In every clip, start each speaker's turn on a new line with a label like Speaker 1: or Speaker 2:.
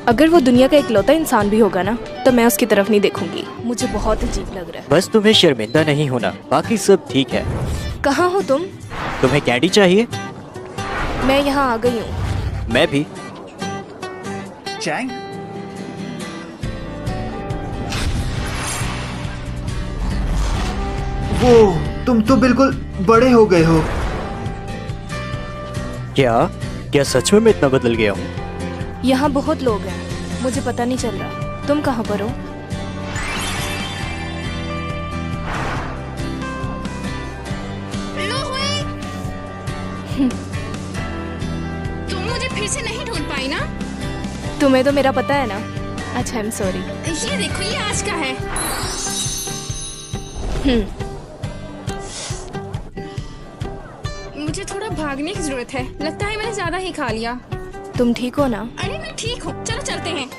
Speaker 1: अगर वो दुनिया का इकलौता इंसान भी होगा ना, तो मैं उसकी तरफ नहीं देखूंगी। मुझे बहुत अजीब लग रहा है।
Speaker 2: बस तुम्हें शर्मिंदा नहीं होना, बाकी सब ठीक है।
Speaker 1: कहाँ हो तुम?
Speaker 2: तुम्हें कैंडी चाहिए?
Speaker 1: मैं यहाँ आ गई हूँ।
Speaker 2: मैं भी।
Speaker 3: चैंग, वो तुम तो बिल्कुल बड़े हो गए हो।
Speaker 2: क्या सच में मैं इतना बदल गया हूँ?
Speaker 1: यहाँ बहुत लोग हैं, मुझे पता नहीं चल रहा। तुम कहाँ पर हो?
Speaker 4: तुम मुझे फिर से नहीं ढूंढ पाई ना?
Speaker 1: तुम्हें तो मेरा पता है ना। अच्छा, आई एम सॉरी।
Speaker 4: ये देखो, ये आज का है। मुझे थोड़ा भागने की जरूरत है, लगता है मैंने ज्यादा ही खा लिया।
Speaker 1: तुम ठीक हो ना?
Speaker 4: अरे मैं ठीक हूँ, चलो चलते हैं।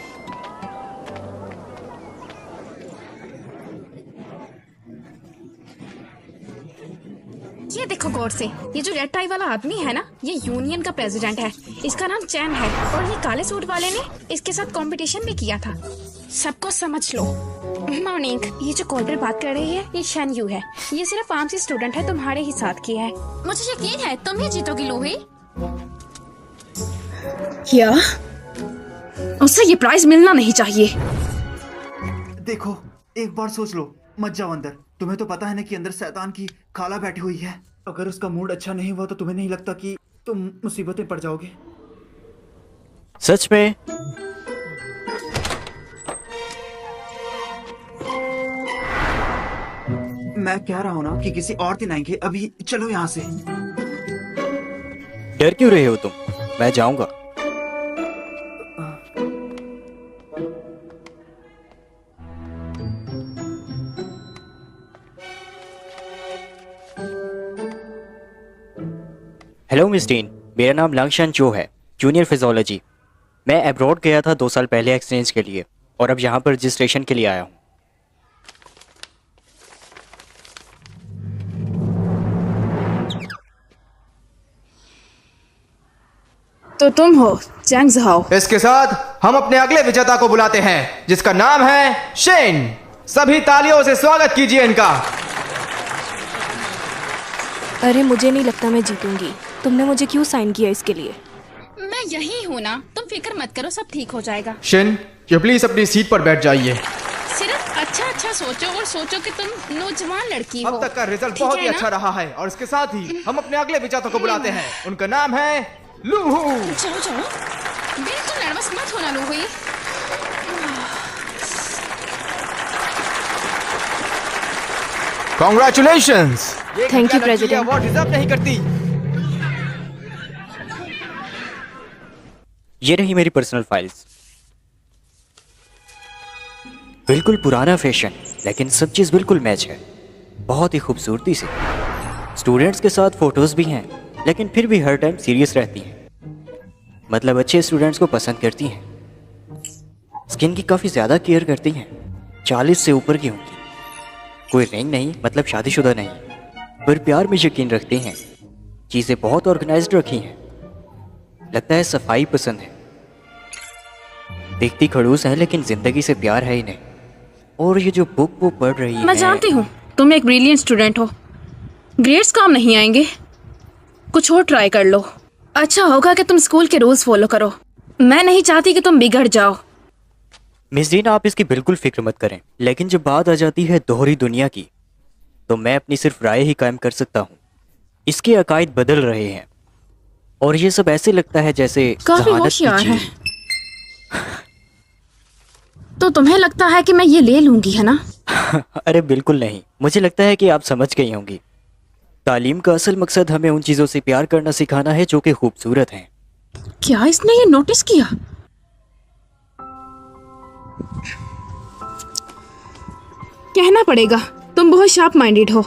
Speaker 4: ये देखो गौर से, ये जो रेड टाई वाला आदमी है ना, ये यूनियन का प्रेसिडेंट है। इसका नाम चैन है और ये काले सूट वाले ने इसके साथ कंपटीशन भी किया था। सबको समझ लो। मॉर्निंग, ये जो कॉल पर बात कर रही है, ये शन यू है। ये सिर्फ आम सी स्टूडेंट है, तुम्हारे ही साथ की है। मुझे यकीन है तुम ही जीतोगी लोही। क्या? उसे ये प्राइज मिलना नहीं चाहिए।
Speaker 3: देखो, एक बार सोच लो, मत जाओ अंदर। तुम्हें तो पता है ना कि अंदर शैतान की खाला बैठी हुई है। अगर उसका मूड अच्छा नहीं हुआ तो तुम्हें नहीं लगता कि तुम मुसीबत में पड़ जाओगे?
Speaker 2: सच में?
Speaker 3: मैं कह रहा हूँ ना कि किसी और दिन आएंगे। अभी चलो यहाँ से।
Speaker 2: डर क्यों रहे हो तुम? मैं जाऊंगा। हेलो मिस डीन, मेरा नाम लांगशान चो है, जूनियर फिजियोलॉजी। मैं अब्रॉड गया था 2 साल पहले एक्सचेंज के लिए और अब यहाँ पर रजिस्ट्रेशन के लिए आया हूँ।
Speaker 4: तो तुम हो चैंग ज़हाओ।
Speaker 5: इसके साथ हम अपने अगले विजेता को बुलाते हैं, जिसका नाम है शेन। सभी तालियों से स्वागत कीजिए इनका।
Speaker 1: अरे मुझे नहीं लगता मैं जीतूंगी। तुमने मुझे क्यों साइन किया इसके लिए?
Speaker 4: मैं यही हूँ ना, तुम फिक्र मत करो, सब ठीक हो जाएगा।
Speaker 5: शेन, ये प्लीज अपनी सीट पर बैठ जाइए।
Speaker 4: सिर्फ अच्छा सोचो और सोचो कि तुम नौजवान लड़की हो।
Speaker 5: अब तक का रिजल्ट बहुत ही अच्छा रहा है और इसके साथ ही हम अपने अगले विजेता को बुलाते हैं। उनका नाम है लूहू।
Speaker 4: चलो बिल्कुल नर्वस मत होना लूही।
Speaker 5: Congratulations.
Speaker 1: Thank you president.
Speaker 5: Award deserve नहीं करती।
Speaker 2: ये रही मेरी पर्सनल फाइल्स। बिल्कुल पुराना फैशन, लेकिन सब चीज़ बिल्कुल मैच है, बहुत ही खूबसूरती से। स्टूडेंट्स के साथ फोटोज भी हैं, लेकिन फिर भी हर टाइम सीरियस रहती हैं। मतलब अच्छे स्टूडेंट्स को पसंद करती हैं। स्किन की काफ़ी ज़्यादा केयर करती हैं, 40 से ऊपर की होंगी। कोई रिंग नहीं, मतलब शादीशुदा नहीं, पर प्यार में यकीन रखते हैं। चीज़ें बहुत ऑर्गेनाइज्ड रखी हैं। लगता है सफाई पसंद है। दिखती खड़ूस है, लेकिन जिंदगी से प्यार है इन्हें। और ये जो बुक वो पढ़ रही है,
Speaker 4: मैं जानती हूँ तुम एक ब्रिलियंट स्टूडेंट हो। ग्रेड्स काम नहीं आएंगे, कुछ और ट्राई कर लो। अच्छा होगा कि तुम स्कूल के रूल्स फॉलो करो। मैं नहीं चाहती कि तुम बिगड़ जाओ।
Speaker 2: मिस डीन, आप इसकी बिल्कुल फिक्र मत करें, लेकिन जब बात आ जाती है दोहरी दुनिया की, तो मैं अपनी सिर्फ राय ही कायम कर सकता हूँ। इसके अकायद बदल रहे हैं और ये सब ऐसे लगता है जैसे
Speaker 4: काफी
Speaker 2: जहानत की
Speaker 4: होशियार है।
Speaker 2: चीज़।
Speaker 4: तो तुम्हें लगता है कि मैं ये ले लूंगी, है ना?
Speaker 2: अरे बिल्कुल नहीं, मुझे लगता है कि आप समझ गई होंगी। तालीम का असल मकसद हमें उन चीज़ों से प्यार करना सिखाना है जो कि खूबसूरत हैं।
Speaker 4: क्या इसने ये नोटिस किया? कहना पड़ेगा तुम बहुत शार्प माइंडेड हो।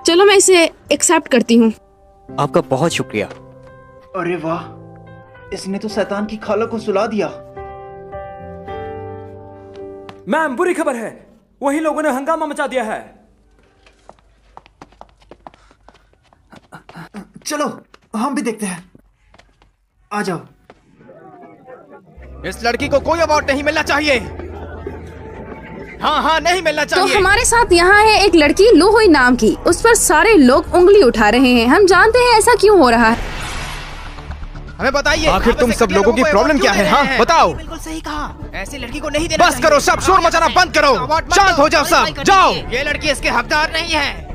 Speaker 4: चलो मैं इसे एक्सेप्ट करती हूँ।
Speaker 2: आपका बहुत शुक्रिया।
Speaker 3: अरे वाह, इसने तो शैतान की खाला को सुला दिया।
Speaker 6: मैम, बुरी खबर है, वही लोगों ने हंगामा मचा दिया है।
Speaker 3: चलो हम भी देखते हैं, आ जाओ।
Speaker 5: इस लड़की को कोई अवार्ड नहीं मिलना चाहिए। हाँ हाँ, नहीं मिलना
Speaker 4: तो
Speaker 5: चाहिए।
Speaker 4: हमारे साथ यहाँ है एक लड़की लू हुई नाम की, उस पर सारे लोग उंगली उठा रहे हैं। हम जानते हैं ऐसा क्यों हो रहा है।
Speaker 5: हमें बताइए आखिर तुम सब लोगों की प्रॉब्लम क्या है? हाँ बताओ।
Speaker 3: बिल्कुल सही कहा, ऐसी लड़की को नहीं देना
Speaker 5: बस करो, सब शोर मचाना बंद करो, शांत हो जाओ सब, जाओ।
Speaker 3: ये लड़की इसके हकदार नहीं है।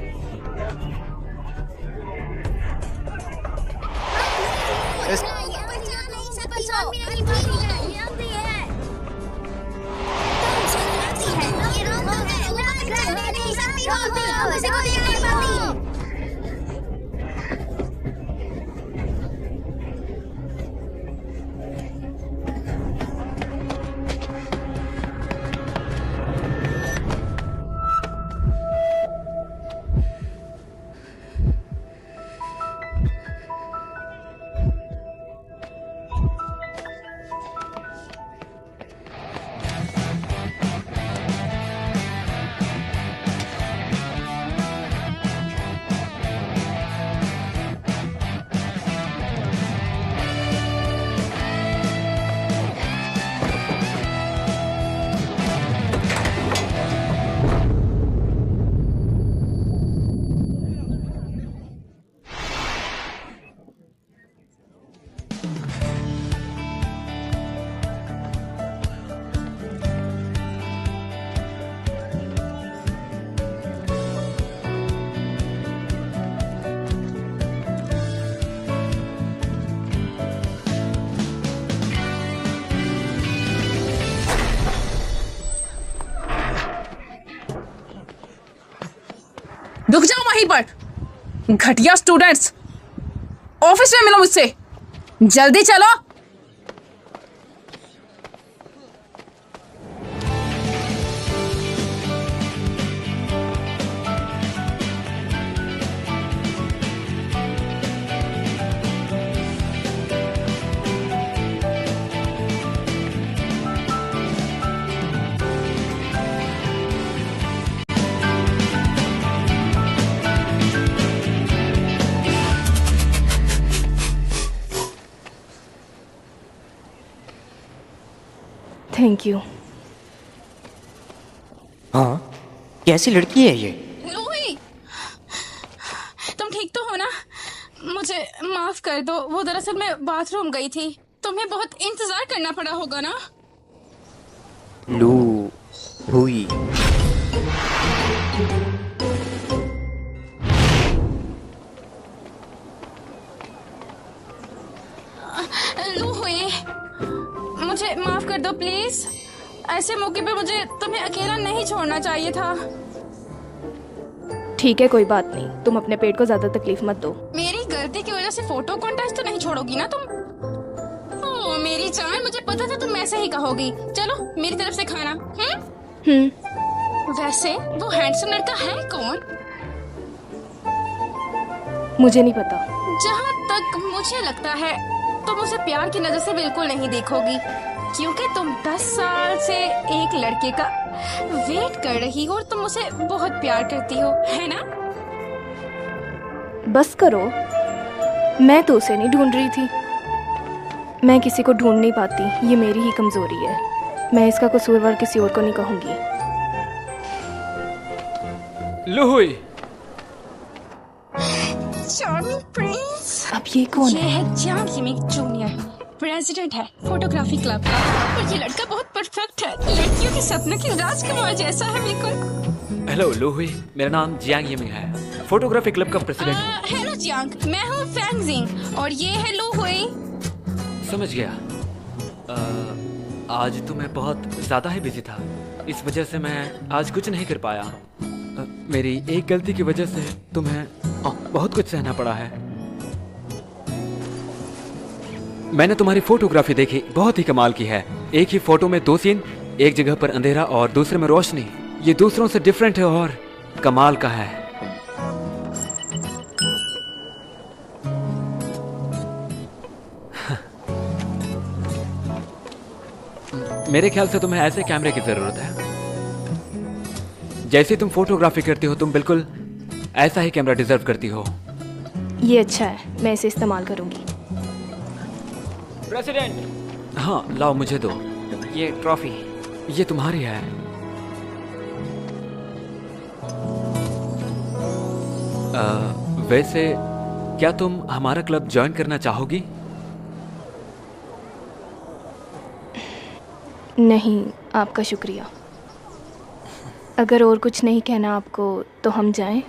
Speaker 4: रुक जाओ वहीं पर, घटिया स्टूडेंट्स। ऑफिस में मिलो मुझसे, जल्दी चलो।
Speaker 1: Thank you.
Speaker 2: हाँ, कैसी लड़की है ये?
Speaker 4: लूही, तुम ठीक तो हो ना? मुझे माफ कर दो, वो दरअसल मैं बाथरूम गई थी। तुम्हें बहुत इंतजार करना पड़ा होगा ना?
Speaker 2: लू हुई।
Speaker 4: लू हुई, मुझे माफ कर दो प्लीज। ऐसे मौके पे मुझे तुम्हें अकेला नहीं छोड़ना चाहिए था।
Speaker 1: ठीक है, कोई बात नहीं, तुम अपने पेट को ज्यादा तकलीफ मत दो।
Speaker 4: मेरी गलती की वजह से फोटो कॉन्टेस्ट तो नहीं छोड़ोगी ना तुम? ओ मेरी जान, मुझे पता था तुम ऐसे ही कहोगी। चलो मेरी तरफ से खाना। वैसे वो हैंडसम लड़का है कौन?
Speaker 1: मुझे नहीं पता।
Speaker 4: जहाँ तक मुझे लगता है तुम उसे प्यार की नजर से बिल्कुल नहीं देखोगी, क्योंकि तुम 10 साल से एक लड़के का वेट कर रही हो और तुम उसे बहुत प्यार करती हो, है ना?
Speaker 1: बस करो, मैं तो उसे नहीं ढूंढ रही थी। मैं किसी को ढूंढ नहीं पाती, ये मेरी ही कमजोरी है। मैं इसका कसूरवार किसी और को नहीं कहूंगी।
Speaker 6: लुहुई,
Speaker 4: चार्मिंग प्रिंस।
Speaker 1: अब ये कौन
Speaker 4: ये
Speaker 1: है?
Speaker 4: है जियांग यिमिंग जूनियर, प्रेसिडेंट है फोटोग्राफी क्लब का। और ये लड़का बहुत परफेक्ट है, लड़कियों के सपने की राजकुमार जैसा है बिल्कुल।
Speaker 6: हेलो लुहुई, मेरा नाम जियांग यिमिंग है, फोटोग्राफी क्लब का प्रेसिडेंट हूँ।
Speaker 4: हेलो जियांग, मैं हूँ फैंगजिंग और ये है लू हुई।
Speaker 6: समझ गया। आज तो मैं बहुत ज़्यादा ही बिजी था, इस वजह से मैं आज कुछ नहीं कर पाया। मेरी एक गलती की वजह से तुम्हें बहुत कुछ सहना पड़ा है। मैंने तुम्हारी फोटोग्राफी देखी, बहुत ही कमाल की है। एक ही फोटो में 2 सीन, एक जगह पर अंधेरा और दूसरे में रोशनी। ये दूसरों से डिफरेंट है और कमाल का है। मेरे ख्याल से तुम्हें ऐसे कैमरे की जरूरत है। जैसे तुम फोटोग्राफी करती हो, तुम बिल्कुल ऐसा ही कैमरा डिजर्व करती हो।
Speaker 1: ये अच्छा है, मैं इसे इस्तेमाल करूंगी।
Speaker 6: प्रेसिडेंट, हाँ लाओ, मुझे दो ये ट्रॉफी, ये तुम्हारी है। वैसे क्या तुम हमारा क्लब ज्वाइन करना चाहोगी?
Speaker 1: नहीं, आपका शुक्रिया। अगर और कुछ नहीं कहना आपको तो हम जाएं।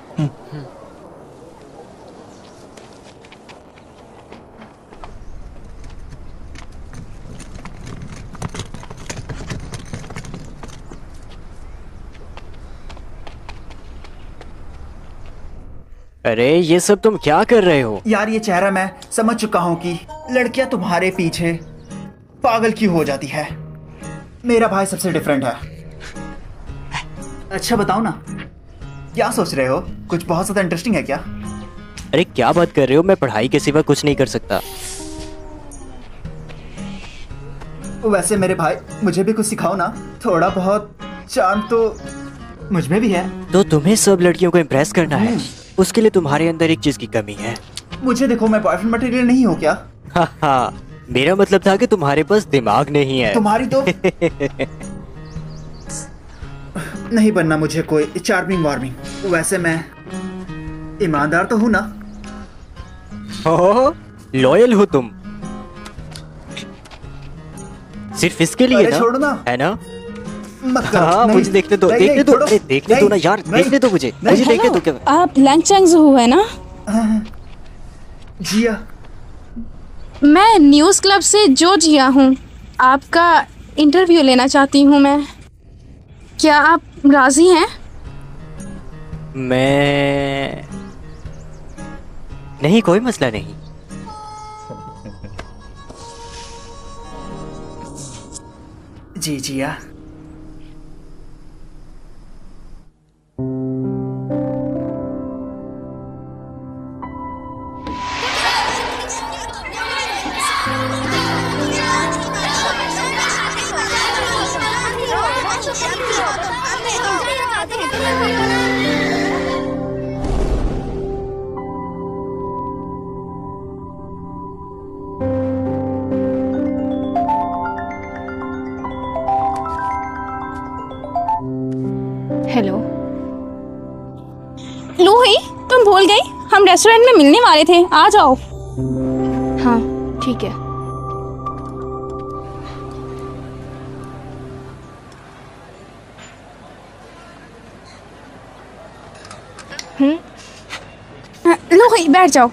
Speaker 2: अरे ये सब तुम क्या कर रहे हो?
Speaker 3: यार ये चेहरा मैं समझ चुका हूँ कि लड़कियां तुम्हारे पीछे पागल क्यों हो जाती है। मेरा भाई सबसे डिफरेंट है। अच्छा बताओ ना, क्या सोच रहे हो? कुछ बहुत ज्यादा इंटरेस्टिंग है क्या?
Speaker 2: अरे क्या बात कर रहे हो? मैं पढ़ाई के सिवा कुछ नहीं कर सकता।
Speaker 3: वैसे मेरे भाई, मुझे भी कुछ सिखाओ ना। थोड़ा बहुत चार्म तो मुझ में भी है।
Speaker 2: तो तुम्हें सब लड़कियों को इम्प्रेस करना है? उसके लिए तुम्हारे अंदर एक चीज की कमी है।
Speaker 3: मुझे देखो, मैं बॉयफ्रेंड मटेरियल नहीं हूँ क्या?
Speaker 2: हाँ, मेरा मतलब था कि तुम्हारे पास दिमाग नहीं है।
Speaker 3: तुम्हारी तो नहीं बनना मुझे कोई चार्मिंग वार्मिंग। वैसे मैं ईमानदार तो हूँ ना?
Speaker 2: हो, लॉयल हो तुम। सिर्फ इसके लिए
Speaker 3: अरे
Speaker 2: ना,
Speaker 3: छोड़ो ना।
Speaker 2: है ना?
Speaker 3: मत करो।
Speaker 2: हाँ,
Speaker 3: नहीं,
Speaker 2: मुझे देखने दो,
Speaker 3: नहीं,
Speaker 2: देखने
Speaker 3: नहीं,
Speaker 2: दो,
Speaker 3: छोड़ो।
Speaker 2: अरे देखने
Speaker 3: नहीं,
Speaker 2: दो ना यार,
Speaker 3: नहीं,
Speaker 2: देखने दो मुझे,
Speaker 3: नहीं,
Speaker 2: मुझे देखने दो। क्या
Speaker 4: आप लैंग चैंगजू है ना?
Speaker 3: जिया,
Speaker 4: मैं न्यूज़ क्लब से जो जिया हूँ, आपका इंटरव्यू लेना चाहती हूँ मैं। क्या आप राजी हैं?
Speaker 2: मैं नहीं, कोई मसला नहीं।
Speaker 3: जी जिया।
Speaker 1: हेलो।
Speaker 4: लूही, तुम भूल गई? हम रेस्टोरेंट में मिलने वाले थे, आ जाओ।
Speaker 1: हाँ ठीक है।
Speaker 4: लूही बैठ जाओ।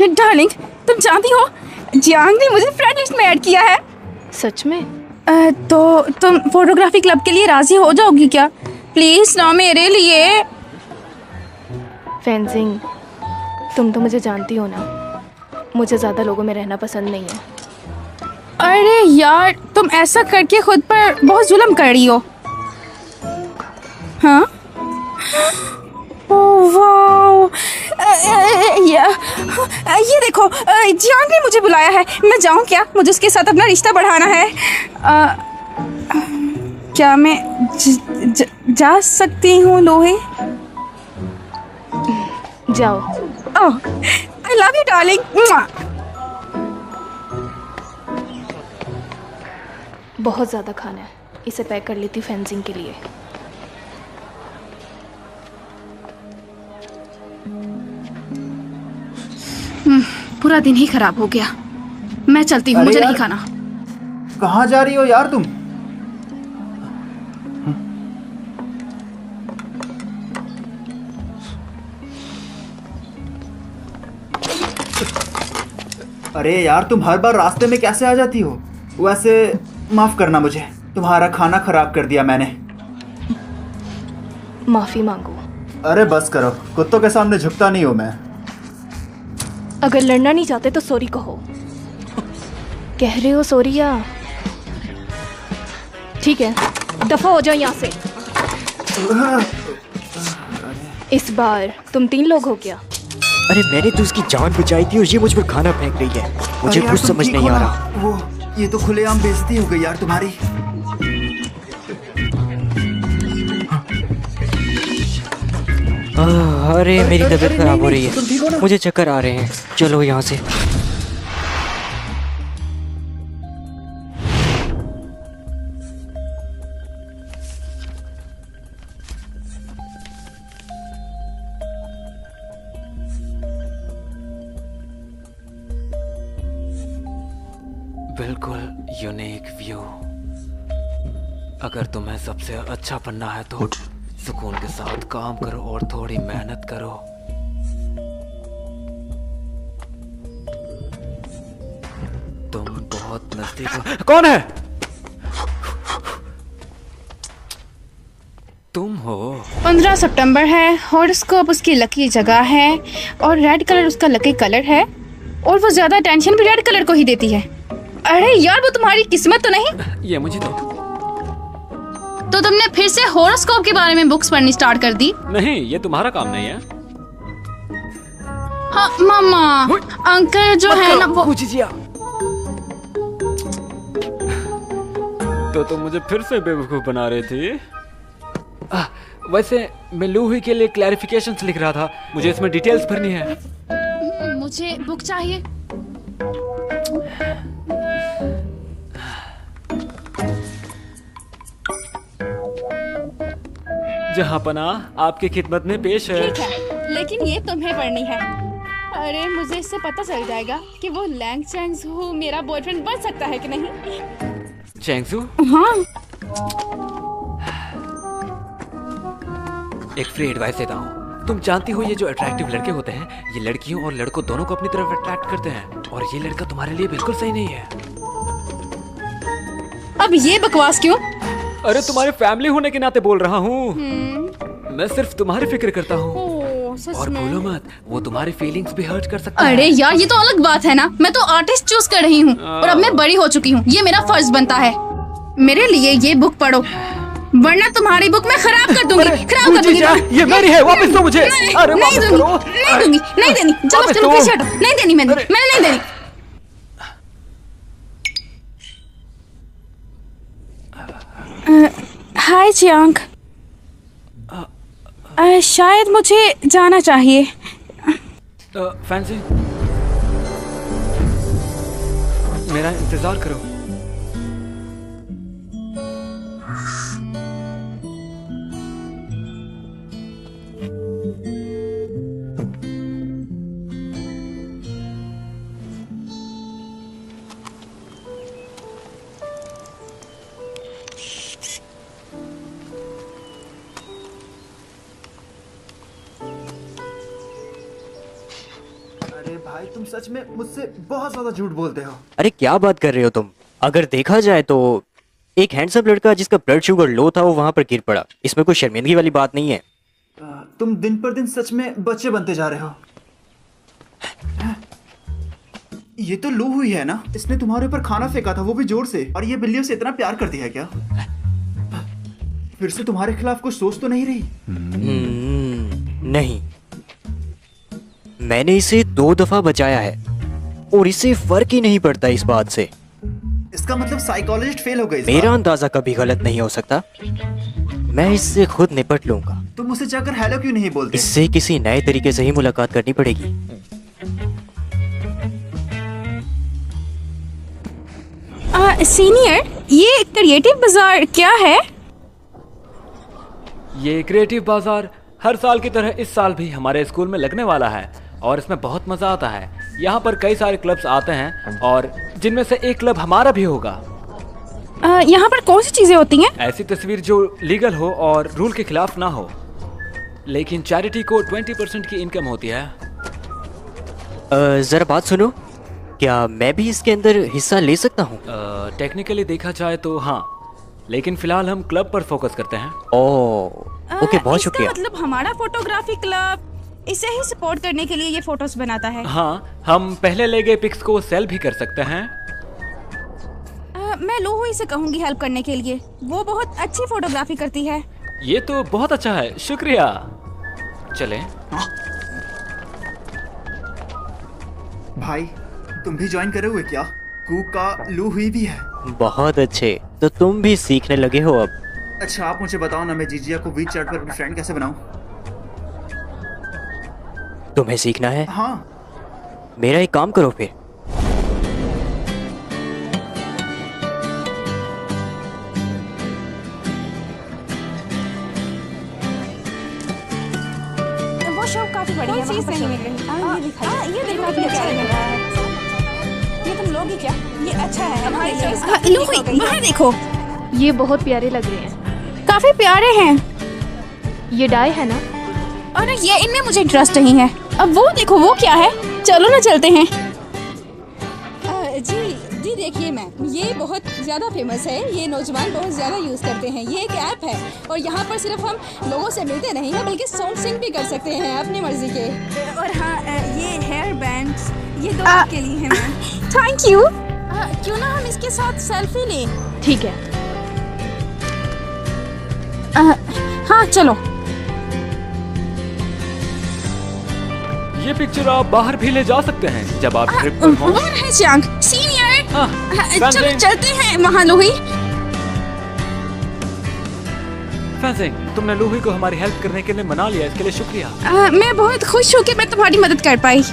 Speaker 4: डार्लिंग, तुम जानती हो जियांग ने मुझे फ्रेंड लिस्ट में ऐड किया है।
Speaker 1: सच में?
Speaker 4: तो तुम फोटोग्राफी क्लब के लिए राजी हो जाओगी क्या? प्लीज ना, मेरे लिए।
Speaker 1: फेंसिंग, तुम तो मुझे जानती हो ना, मुझे ज़्यादा लोगों में रहना पसंद नहीं है।
Speaker 4: अरे यार, तुम ऐसा करके खुद पर बहुत जुल्म कर रही हो। हाँ? ओह वाओ, ये देखो, जियांग ने मुझे बुलाया है। मैं जाऊँ क्या? मुझे उसके साथ अपना रिश्ता बढ़ाना है। क्या मैं जा सकती हूँ लोहे?
Speaker 1: जाओ।
Speaker 4: ओह, आई लव यू डार्लिंग।
Speaker 1: बहुत ज़्यादा खाना है, इसे पैक कर लेती फेंसिंग के लिए।
Speaker 4: पूरा दिन ही खराब हो गया। मैं चलती हूँ,
Speaker 3: अरे
Speaker 4: मुझे नहीं
Speaker 3: यार,
Speaker 4: खाना।
Speaker 3: कहाँ जा रही हो यार तुम? अरे यार, तुम हर बार रास्ते में कैसे आ जाती हो? वैसे माफ करना मुझे, तुम्हारा खाना खराब कर दिया मैंने।
Speaker 1: माफ़ी मांगो।
Speaker 3: अरे बस करो, कुत्तों के सामने झुकता नहीं हूँ मैं।
Speaker 1: अगर लड़ना नहीं चाहते तो सॉरी कहो। कह रहे हो सॉरी या? ठीक है, दफा हो जाओ यहाँ से। इस बार तुम 3 लोग हो क्या?
Speaker 2: अरे मैंने तो उसकी जान बचाई थी और ये मुझ पर खाना फेंक रही है। मुझे
Speaker 3: अरे यार,
Speaker 2: कुछ
Speaker 3: तुम
Speaker 2: समझ
Speaker 3: ठीक
Speaker 2: नहीं
Speaker 3: हो
Speaker 2: आ
Speaker 3: ना?
Speaker 2: रहा।
Speaker 3: वो ये तो खुलेआम बेइज्जती हो गई यार तुम्हारी।
Speaker 2: अरे मेरी
Speaker 3: अरे,
Speaker 2: तबीयत
Speaker 3: अरे,
Speaker 2: खराब
Speaker 3: नहीं,
Speaker 2: हो रही
Speaker 3: नहीं, तुम ठीक हो
Speaker 2: है,
Speaker 3: ना?
Speaker 2: मुझे चक्कर आ रहे हैं। चलो यहाँ से।
Speaker 6: बिल्कुल यूनिक व्यू। अगर तुम्हें सबसे अच्छा बनना है तो सुकून के साथ काम करो और थोड़ी मेहनत करो। तुम बहुत नजदीक हो। कौन है? तुम हो।
Speaker 4: 15 सितंबर है, हॉरोस्कोप उसकी लकी जगह है और रेड कलर उसका लकी कलर है और वो ज्यादा टेंशन भी रेड कलर को ही देती है। अरे यार, वो तुम्हारी किस्मत तो नहीं?
Speaker 6: ये मुझे दो।
Speaker 4: तो तुमने फिर से हॉरोस्कोप के बारे में बुक्स पढ़नी स्टार्ट कर दी?
Speaker 6: नहीं, ये तुम्हारा काम नहीं है।
Speaker 4: हाँ मामा, अंकल जो है ना वो।
Speaker 6: तो तुम मुझे फिर से बेवकूफ बना रहे थे। वैसे मैं लूही के लिए क्लैरिफिकेशंस लिख रहा था, मुझे इसमें डिटेल्स भरनी है।
Speaker 4: मुझे बुक चाहिए।
Speaker 6: जहाँ पना आपकी खिदमत में पेश है।
Speaker 4: ठीक है, लेकिन ये तुम्हें पढ़नी है। अरे मुझे इससे पता चल जाएगा कि वो लैंग चैंगजू मेरा बॉयफ्रेंड बन सकता है कि नहीं।
Speaker 6: चैंगजू?
Speaker 4: हाँ।
Speaker 6: एक फ्री एडवाइस देता हूँ। तुम जानती हो ये जो अट्रैक्टिव लड़के होते हैं, ये लड़कियों और लड़कों दोनों को अपनी तरफ अट्रैक्ट करते हैं, और ये लड़का तुम्हारे लिए बिल्कुल सही नहीं है।
Speaker 4: अब ये बकवास क्यों?
Speaker 6: अरे तुम्हारी फैमिली होने के नाते बोल रहा हूँ। मैं सिर्फ तुम्हारी फिक्र करता हूँ। और भूलो मत, वो तुम्हारी फीलिंग्स भी हर्ट कर सकता है।
Speaker 4: अरे यार, ये तो अलग बात है ना। मैं तो आर्टिस्ट चूज कर रही हूँ और अब मैं बड़ी हो चुकी हूँ। ये मेरा फर्ज बनता है। मेरे लिए ये बुक पढ़ो, वरना तुम्हारी बुक मैं खराब कर दूंगी। खराब कर दूंगी।
Speaker 6: ये मेरी है, वापस दो मुझे। अरे
Speaker 4: नहीं दूंगी, नहीं दूंगी, नहीं देनी। चलो तुम पीछे हटो। नहीं देनी मैंने नहीं देनी। हाय चियांग, शायद मुझे जाना चाहिए।
Speaker 6: फैंसी, मेरा इंतजार करो।
Speaker 3: अरे भाई, तुम सच में मुझसे बहुत ज्यादा झूठ बोलते हो।
Speaker 2: अरे क्या बात कर रहे हो तुम? अगर देखा जाए तो एक हैंडसम लड़का जिसका ब्लड शुगर लो था वो वहां पर गिर पड़ा। इसमें कोई शर्मिंदगी वाली बात नहीं है।
Speaker 3: तुम दिन पर दिन सच में बच्चे बनते जा रहे हो। ये तो लू हुई है ना? इसने तुम्हारे ऊपर खाना फेंका था, वो भी जोर से। और ये बिल्लियों से इतना प्यार करती है क्या? फिर से तुम्हारे खिलाफ कुछ सोच तो नहीं रही?
Speaker 2: नहीं, मैंने इसे 2 दफा बचाया है और इसे फर्क ही नहीं पड़ता इस बात से।
Speaker 3: इसका मतलब साइकोलॉजिस्ट फेल हो गई।
Speaker 2: मेरा अंदाजा कभी गलत नहीं हो सकता। मैं इससे खुद निपट लूंगा।
Speaker 3: तुम उसे जाकर हेलो क्यों नहीं बोलते?
Speaker 2: इससे किसी नए तरीके से ही मुलाकात करनी पड़ेगी।
Speaker 4: सीनियर, ये क्रिएटिव बाजार क्या है?
Speaker 6: ये क्रिएटिव बाजार हर साल की तरह इस साल भी हमारे स्कूल में लगने वाला है और इसमें बहुत मजा आता है। यहाँ पर कई सारे क्लब्स आते हैं और जिनमें से एक क्लब हमारा भी होगा।
Speaker 4: यहाँ पर कौन सी चीजें होती हैं?
Speaker 6: ऐसी तस्वीर जो लीगल हो और रूल के खिलाफ ना हो, लेकिन चैरिटी को 20% की इनकम होती है।
Speaker 2: जरा बात सुनो, क्या मैं भी इसके अंदर हिस्सा ले सकता हूँ?
Speaker 6: टेक्निकली देखा जाए तो हाँ, लेकिन फिलहाल हम क्लब पर फोकस करते हैं।
Speaker 2: ओके, बहुत
Speaker 4: इसका
Speaker 2: शुक्रिया।
Speaker 4: मतलब हमारा फोटोग्राफी क्लब इसे ही सपोर्ट करने के लिए ये फोटोज बनाता है।
Speaker 6: हाँ, हम पहले ले गए पिक्स को सेल भी कर सकते हैं।
Speaker 4: मैं लोहुई से कहूंगी हेल्प करने के लिए। वो बहुत अच्छी फोटोग्राफी करती है।
Speaker 6: ये तो बहुत अच्छा है, शुक्रिया। चलें।
Speaker 3: भाई, तुम भी ज्वाइन करे हुए क्या? कू का लू हुई भी है।
Speaker 2: बहुत अच्छे, तो तुम भी सीखने लगे हो अब।
Speaker 3: अच्छा, आप मुझे बताओ ना, मैं जीजिया को वीच चैट पर अपनी फ्रेंड कैसे बनाऊं?
Speaker 2: तुम्हें सीखना है?
Speaker 3: हाँ।
Speaker 2: मेरा एक काम करो फिर।
Speaker 4: वो शो काफी बढ़िया है। ये देखो, काफी अच्छा लग रहा है। ये तुम लोगी क्या? ये अच्छा है हमारे लिए। लूही वहाँ देखो,
Speaker 1: ये बहुत प्यारे लग रहे हैं।
Speaker 4: काफी प्यारे हैं।
Speaker 1: ये डाई है ना?
Speaker 4: और ये इनमें मुझे इंटरेस्ट नहीं है। अब वो देखो, वो क्या है? चलो ना चलते हैं।
Speaker 7: जी देखिए मैम, ये बहुत ज़्यादा फेमस है, ये नौजवान बहुत ज़्यादा यूज़ करते हैं। ये एक ऐप है और यहाँ पर सिर्फ हम लोगों से मिलते नहीं हैं बल्कि सॉन्ग सिंग भी कर सकते हैं अपनी मर्जी के। और हाँ, ये हेयर बैंड्स ये दो के लिए हैं मैम।
Speaker 4: Thank you. क्यों ना हम इसके साथ सेल्फी लें?
Speaker 1: ठीक है।
Speaker 4: हाँ चलो।
Speaker 6: ये पिक्चर आप बाहर भी ले जा सकते हैं जब आप ट्रिप पर हों।
Speaker 4: कौन है च्यांग? सीनियर।
Speaker 6: हाँ,
Speaker 4: चलो चलते हैं वहाँ लूही।
Speaker 6: फैंसिंग, तुमने लूही को हमारी हेल्प करने के लिए मना लिया, इसके लिए शुक्रिया।
Speaker 4: मैं बहुत खुश हूँ कि मैं तुम्हारी मदद कर पाई।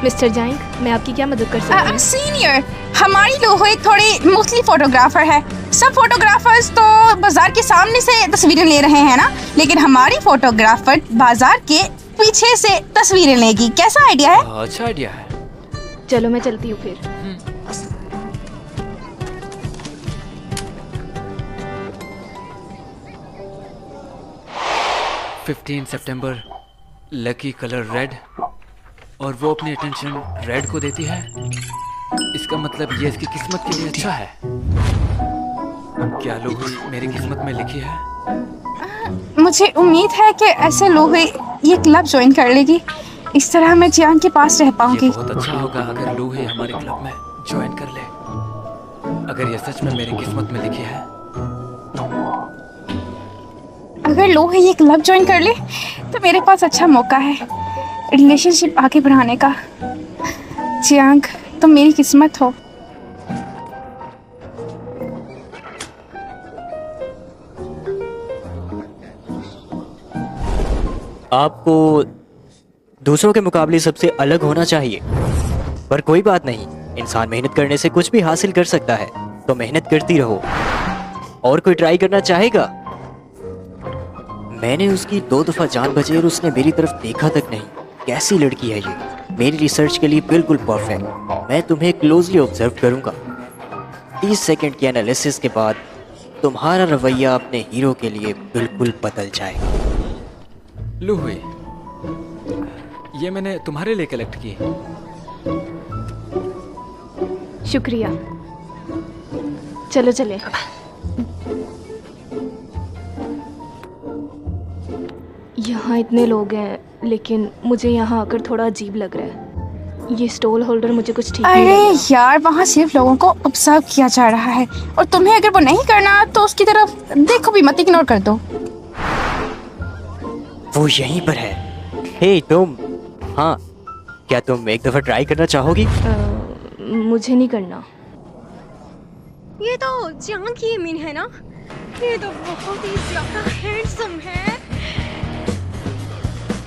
Speaker 1: मिस्टर जाइंग, मैं आपकी क्या मदद कर सकती हूँ?
Speaker 4: सीनियर, हमारी लूही थोड़ी मुख्तलिफ फोटोग्राफर है। सब फोटोग्राफर्स तो बाजार के सामने से तस्वीरें ले रहे हैं ना, लेकिन हमारी फोटोग्राफर बाजार के पीछे से तस्वीरें लेगी। कैसा आइडिया है?
Speaker 6: अच्छा आइडिया है।
Speaker 1: चलो मैं चलती हूँ फिर।
Speaker 6: 15 सितंबर, लकी कलर रेड, और वो अपनी अटेंशन रेड को देती है। इसका मतलब ये इसकी किस्मत के लिए अच्छा है। क्या लूही मेरी किस्मत में लिखी है?
Speaker 4: मुझे उम्मीद है कि ऐसे लोग ये क्लब ज्वाइन कर लेगी। इस तरह मैं जियान के पास रह पाऊंगी।
Speaker 6: ये बहुत अच्छा होगा अगर लूही हमारे क्लब में ज्वाइन कर ले। अगर ये सच में मेरी किस्मत में लिखी है।
Speaker 4: अगर लोग ये क्लब ज्वाइन कर ले तो मेरे पास अच्छा मौका है रिलेशनशिप आगे बढ़ाने का। जियांग, तुम मेरी किस्मत हो।
Speaker 2: आपको दूसरों के मुकाबले सबसे अलग होना चाहिए, पर कोई बात नहीं, इंसान मेहनत करने से कुछ भी हासिल कर सकता है, तो मेहनत करती रहो। और कोई ट्राई करना चाहेगा? मैंने उसकी 2 दफ़ा जान बचाई और उसने मेरी तरफ देखा तक नहीं। कैसी लड़की है ये? मेरी रिसर्च के लिए बिल्कुल परफेक्ट। मैं तुम्हें क्लोजली ऑब्जर्व करूंगा। 30 सेकंड के एनालिसिस के बाद तुम्हारा रवैया अपने हीरो के लिए बिल्कुल बदल जाएगा।
Speaker 6: लूही, ये मैंने तुम्हारे लिए कलेक्ट की।
Speaker 1: शुक्रिया। चलो चले। यहाँ इतने लोग हैं, लेकिन मुझे यहाँ आकर थोड़ा अजीब लग रहा है। ये स्टॉल होल्डर मुझे कुछ ठीक नहीं लग
Speaker 4: अरे
Speaker 1: रहा।
Speaker 4: यार, वहाँ सिर्फ लोगों को ऑब्जर्व किया जा रहा है और तुम्हें अगर वो नहीं करना तो उसकी तरफ देखो भी मत, इग्नोर कर दो।
Speaker 2: वो यहीं पर है। हे तुम, हाँ, क्या तुम एक दफ़ा ट्राई करना चाहोगी?
Speaker 1: मुझे नहीं करना।
Speaker 8: ये तो जियांग की इमीन है ना? ये तो बहुत ही ज्यादा हैंडसम है।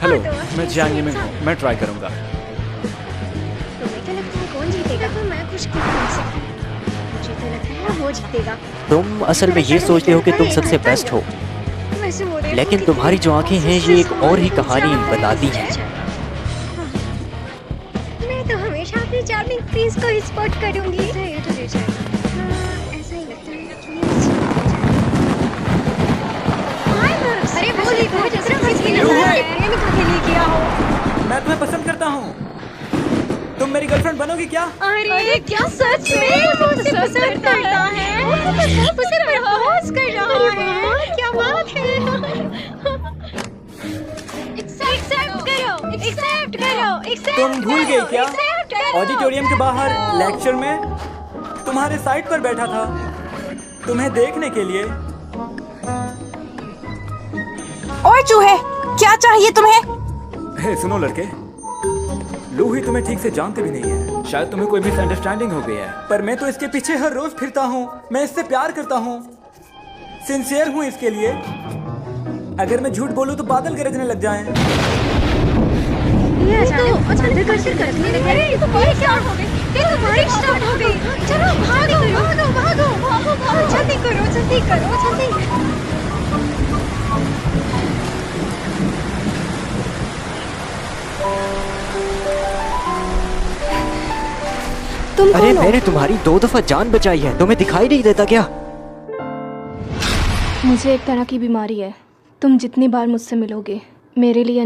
Speaker 6: हेलो, मैं जियांग में हूँ, मैं ट्राई करूँगा।
Speaker 8: तुम्हें क्या लगता है कौन जीतेगा? तो मैं खुश से मुझे तो लगता है वो जीतेगा।
Speaker 2: तुम असल में ये सोचते हो कि तुम सबसे बेस्ट हो, लेकिन तुम्हारी जो आंखें हैं ये एक और ही कहानी बताती हैं।
Speaker 8: मैं तो हमेशा अपनी चार्मिंग प्रिंस को ही स्पॉट करूंगी। ऐसा ही लगता है। अरे वो देखो, जिस तरह हंस के नजर आ रहे हैं, मैंने किया हो।
Speaker 5: मैं तुम्हें पसंद करता हूँ। तुम मेरी गर्लफ्रेंड बनोगी क्या?
Speaker 8: अरे क्या सच में वो उसे पसंद करता है? उसे प्रपोज कर रहा है। क्या बात है? एक्सेप्ट करो।
Speaker 5: तुम भूल गई क्या? ऑडिटोरियम के बाहर लेक्चर में तुम्हारे साइड पर बैठा था तुम्हें देखने के लिए।
Speaker 4: और चूहे, क्या चाहिए तुम्हें?
Speaker 5: हे सुनो लड़के, लूही तुम्हें ठीक से जानते भी नहीं है। शायद तुम्हें कोई मिसअंडरस्टैंडिंग हो गई है, पर मैं तो इसके पीछे हर रोज फिरता हूँ। मैं इससे प्यार करता हूँ, सिंसियर हूँ इसके लिए। अगर मैं झूठ बोलूँ तो बादल गरजने लग जाएं।
Speaker 8: ये अचानक बारिश करने लगी। अरे ये तो बारिश स्टार्ट हो गई। ये तो बारिश स्टार्ट हो गई। चलो भागो, जल्दी करो।
Speaker 1: तुम
Speaker 2: अरे
Speaker 1: कौन हो?
Speaker 2: मैंने तुम्हारी 2 दफा जान बचाई है, तुम्हें दिखाई नहीं देता क्या?
Speaker 1: मुझे एक तरह की बीमारी है। तुम जितनी बार मुझसे मिलोगे मेरे लिए